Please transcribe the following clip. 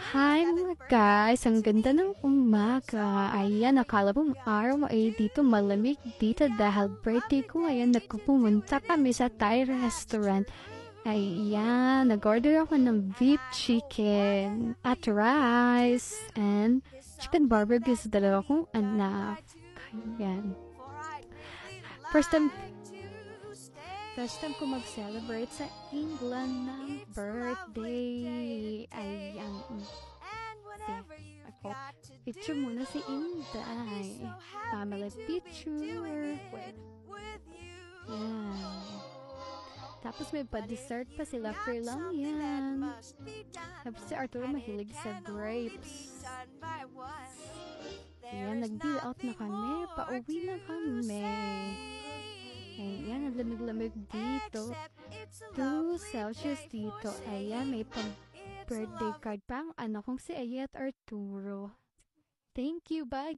Hi mga guys! Ang ganda ng umaga. Ayan, akala mo araw ay dito malamig dito dahil birthday ko ngayon. Nagpupunta kami sa Thai restaurant. Ayan, nag-order ako ng beef chicken at rice and chicken barbecue sa dalawa kong anak. Ayan. First time First time ko mag-celebrate sa England ng birthday. Ayan. Ako, picture muna si Inday. Family picture. Wait. Yan. Tapos may pa-dessert pa sila. Free lang yan. Tapos si Arturo mahilig sa grapes. Ayan, nag-deal out na kami. Pauwi na kami. Ayan, ang lamig-lamig dito. 2 Celsius dito. Ayan, may pang-birthday card pa ang anak kong si Ayet Arturo. Thank you, bye!